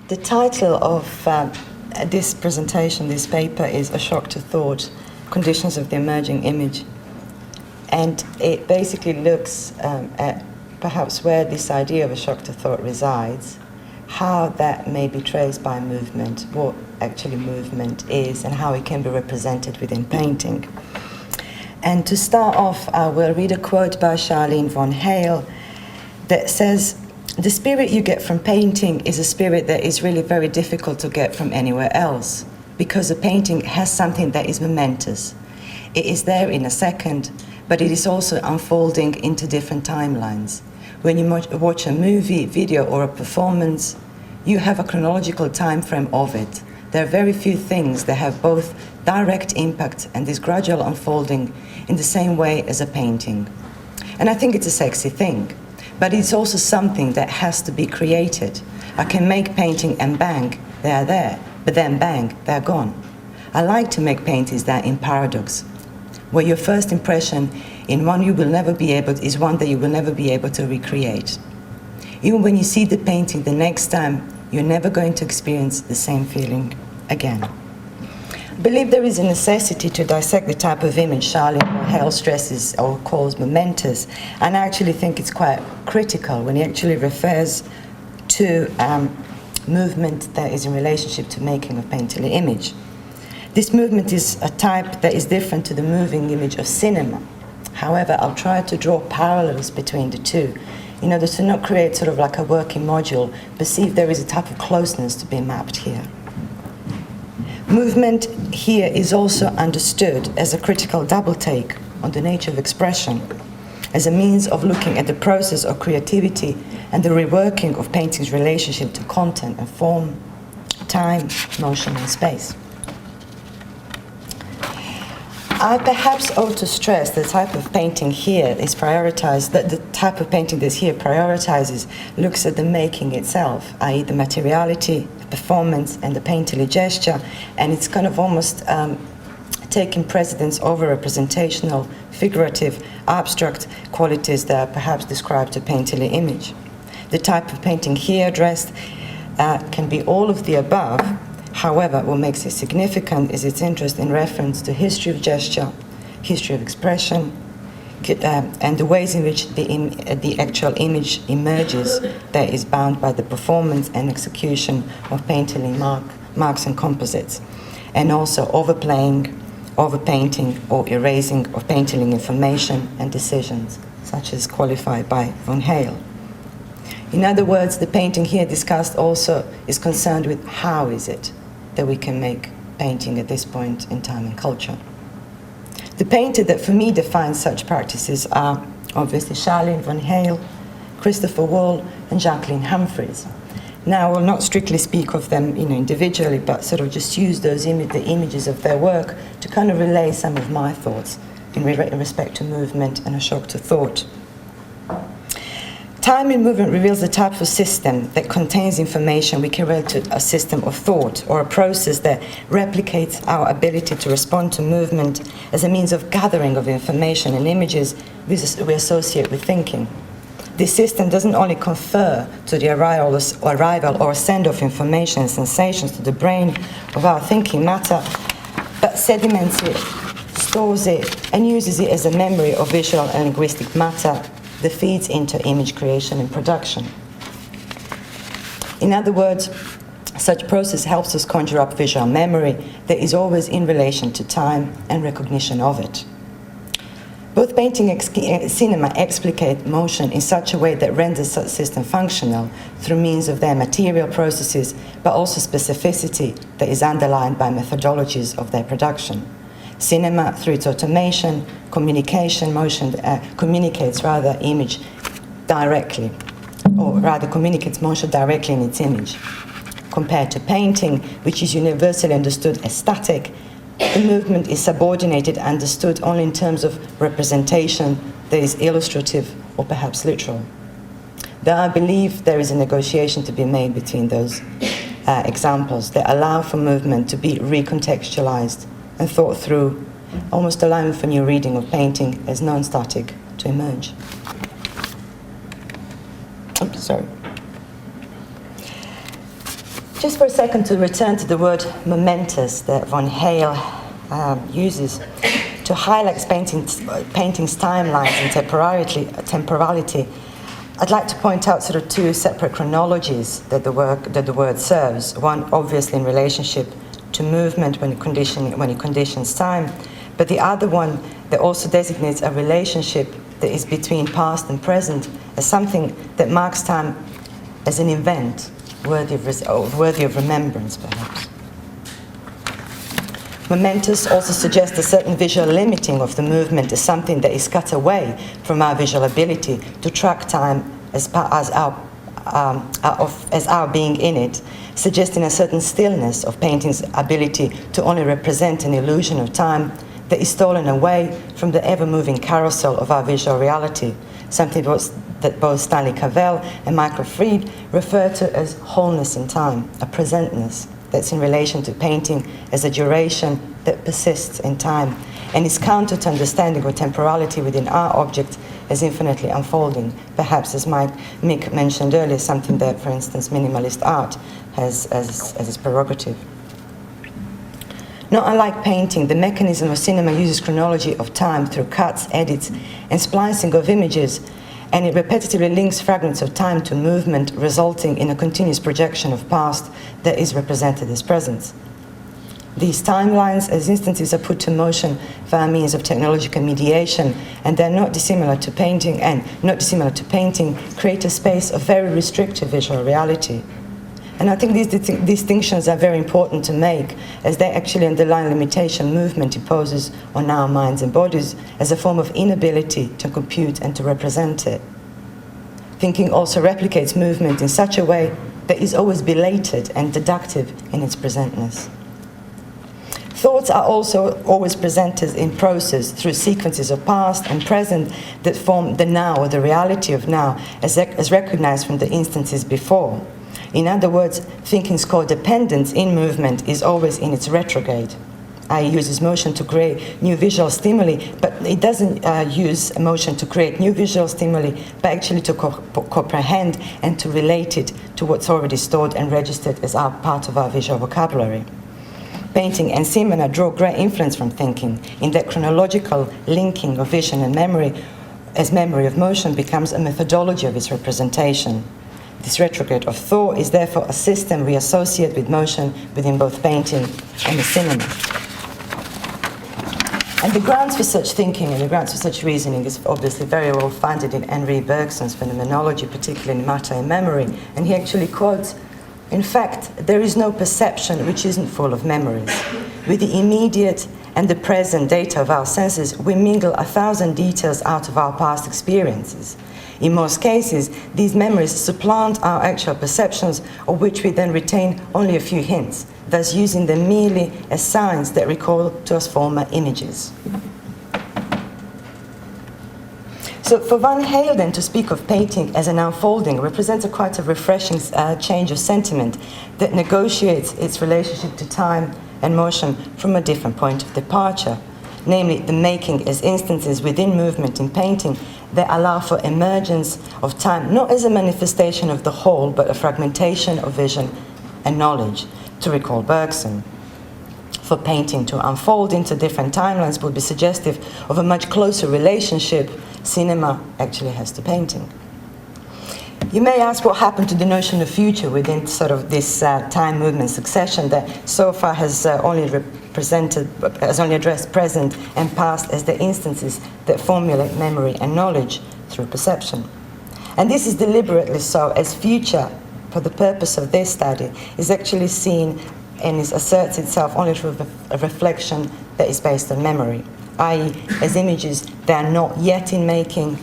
The title of this presentation, this paper, is A Shock to Thought, Conditions of the Emerging Image. And it basically looks at perhaps where this idea of a shock to thought resides, how that may be traced by movement, what actually movement is, and how it can be represented within painting. And to start off, I will read a quote by Charlene von Hale that says, "The spirit you get from painting is a spirit that is really very difficult to get from anywhere else, because a painting has something that is momentous. It is there in a second, but it is also unfolding into different timelines. When you watch a movie, video, or a performance, you have a chronological time frame of it. There are very few things that have both direct impact and this gradual unfolding in the same way as a painting. And I think it's a sexy thing, but it's also something that has to be created. I can make painting and bang, they are there, but then bang, they're gone. I like to make paintings that are in paradox, where your first impression in one you will never be able is one that you will never be able to recreate. Even when you see the painting the next time, you're never going to experience the same feeling again." I believe there is a necessity to dissect the type of image Charlene von Hale stresses or calls momentous, and I actually think it's quite critical when he actually refers to movement that is in relationship to making a painterly image. This movement is a type that is different to the moving image of cinema. However, I'll try to draw parallels between the two in order to not create sort of like a working module, but see if there is a type of closeness to be mapped here. Movement here is also understood as a critical double take on the nature of expression, as a means of looking at the process of creativity and the reworking of painting's relationship to content and form, time, motion, and space. I perhaps ought to stress the type of painting here is prioritized, that the type of painting that's here prioritizes, looks at the making itself, i.e. the materiality, the performance, and the painterly gesture, and it's kind of almost taking precedence over representational, figurative, abstract qualities that are perhaps described to painterly image. The type of painting here addressed can be all of the above. However, what makes it significant is its interest in reference to history of gesture, history of expression, and the ways in which the actual image emerges that is bound by the performance and execution of painterly marks and composites, and also overplaying, overpainting, or erasing of painterly information and decisions, such as qualified by von Hale. In other words, the painting here discussed also is concerned with how is it that we can make painting at this point in time and culture. The painter that for me defines such practices are obviously Charlene von Hale, Christopher Wall, and Jacqueline Humphreys. Now, I will not strictly speak of them individually, but sort of just use those the images of their work to kind of relay some of my thoughts in respect to movement and a shock to thought. Time in movement reveals the type of system that contains information we can relate to a system of thought, or a process that replicates our ability to respond to movement as a means of gathering of information and images we associate with thinking. This system doesn't only confer to the arrival or send of information and sensations to the brain of our thinking matter, but sediments it, stores it, and uses it as a memory of visual and linguistic matter that feeds into image creation and production. In other words, such process helps us conjure up visual memory that is always in relation to time and recognition of it. Both painting and cinema explicate motion in such a way that renders such system functional through means of their material processes, but also specificity that is underlined by methodologies of their production. Cinema, through its automation, communication, motion, communicates rather image directly, or rather communicates motion directly in its image. Compared to painting, which is universally understood as static, the movement is subordinated, understood only in terms of representation that is illustrative or perhaps literal. Though I believe there is a negotiation to be made between those examples that allow for movement to be recontextualized and thought through, almost allowing for new reading of painting as non-static to emerge. Just for a second to return to the word momentous that von Hale uses to highlight painting's timelines and temporality, I'd like to point out sort of two separate chronologies that the word serves. One obviously in relationship to movement when it conditions time, but the other one that also designates a relationship that is between past and present as something that marks time as an event worthy of remembrance, perhaps. Momentous also suggests a certain visual limiting of the movement as something that is cut away from our visual ability to track time as our being in it, suggesting a certain stillness of painting's ability to only represent an illusion of time that is stolen away from the ever-moving carousel of our visual reality, something that both Stanley Cavell and Michael Fried refer to as wholeness in time, a presentness that's in relation to painting as a duration that persists in time and is counter to understanding of temporality within our object as infinitely unfolding, perhaps as Mick mentioned earlier, something that, for instance, minimalist art has as its prerogative. Not unlike painting, the mechanism of cinema uses chronology of time through cuts, edits, and splicing of images, and it repetitively links fragments of time to movement, resulting in a continuous projection of past that is represented as present. These timelines as instances are put to motion via means of technological mediation, and they're not dissimilar to painting, create a space of very restrictive visual reality. And I think these distinctions are very important to make, as they actually underline limitation movement imposes on our minds and bodies as a form of inability to compute and to represent it. Thinking also replicates movement in such a way that is always belated and deductive in its presentness. Thoughts are also always presented in process through sequences of past and present that form the now or the reality of now as recognized from the instances before. In other words, thinking's codependence in movement is always in its retrograde. It uses motion to create new visual stimuli, but it doesn't use motion to create new visual stimuli, but actually to comprehend and to relate it to what's already stored and registered as part of our visual vocabulary. Painting and cinema draw great influence from thinking, in that chronological linking of vision and memory, as memory of motion becomes a methodology of its representation. This retrograde of thought is therefore a system we associate with motion within both painting and the cinema. And the grounds for such thinking and the grounds for such reasoning is obviously very well founded in Henri Bergson's phenomenology, particularly in matter and memory. And he actually quotes, "In fact, there is no perception which isn't full of memories. With the immediate and the present data of our senses, we mingle 1,000 details out of our past experiences. In most cases, these memories supplant our actual perceptions, of which we then retain only a few hints, thus using them merely as signs that recall to us former images." So for Van Hale then to speak of painting as an unfolding represents quite a refreshing change of sentiment that negotiates its relationship to time and motion from a different point of departure, namely the making as instances within movement in painting that allow for emergence of time, not as a manifestation of the whole, but a fragmentation of vision and knowledge, to recall Bergson. For painting to unfold into different timelines would be suggestive of a much closer relationship cinema actually has to painting. You may ask what happened to the notion of future within sort of this time movement succession that so far has only addressed present and past as the instances that formulate memory and knowledge through perception. And this is deliberately so, as future, for the purpose of this study, is actually seen and asserts itself only through a reflection that is based on memory, i.e. as images that are not yet in making,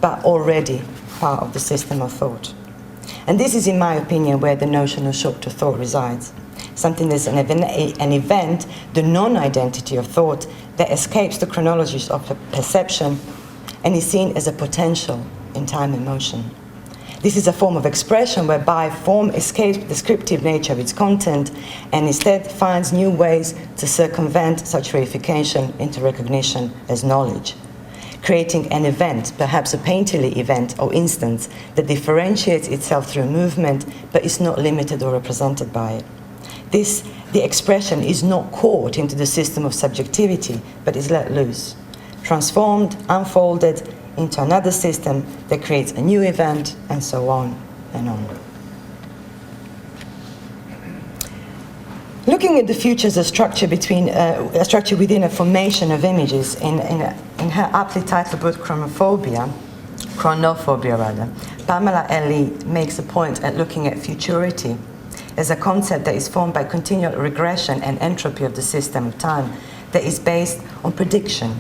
but already part of the system of thought. And this is, in my opinion, where the notion of shock to thought resides. Something that's an event, the non-identity of thought, that escapes the chronologies of perception and is seen as a potential in time and motion. This is a form of expression whereby form escapes the descriptive nature of its content and instead finds new ways to circumvent such reification into recognition as knowledge. creating an event, perhaps a painterly event or instance, that differentiates itself through movement but is not limited or represented by it. The expression is not caught into the system of subjectivity, but is let loose, transformed, unfolded into another system that creates a new event, and so on and on. Looking at the future as a structure within a formation of images, in her aptly titled book Chronophobia, Pamela Ellie makes a point at looking at futurity as a concept that is formed by continual regression and entropy of the system of time that is based on prediction.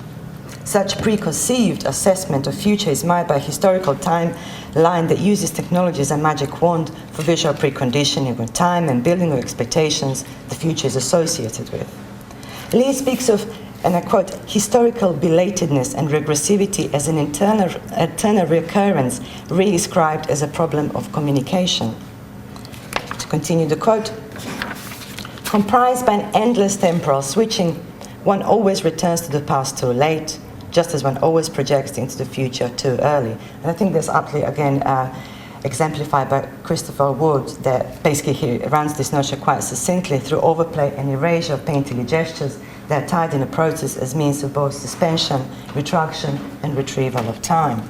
Such preconceived assessment of future is marked by a historical timeline that uses technology as a magic wand for visual preconditioning of time and building of expectations the future is associated with. Lee speaks of, and I quote, historical belatedness and regressivity as an eternal recurrence re-described as a problem of communication. To continue the quote, comprised by an endless temporal switching, one always returns to the past too late, just as one always projects into the future too early. And I think that's aptly, again, exemplified by Christopher Wood, that basically he runs this notion quite succinctly through overplay and erasure of painterly gestures that are tied in a process as means of both suspension, retraction, and retrieval of time.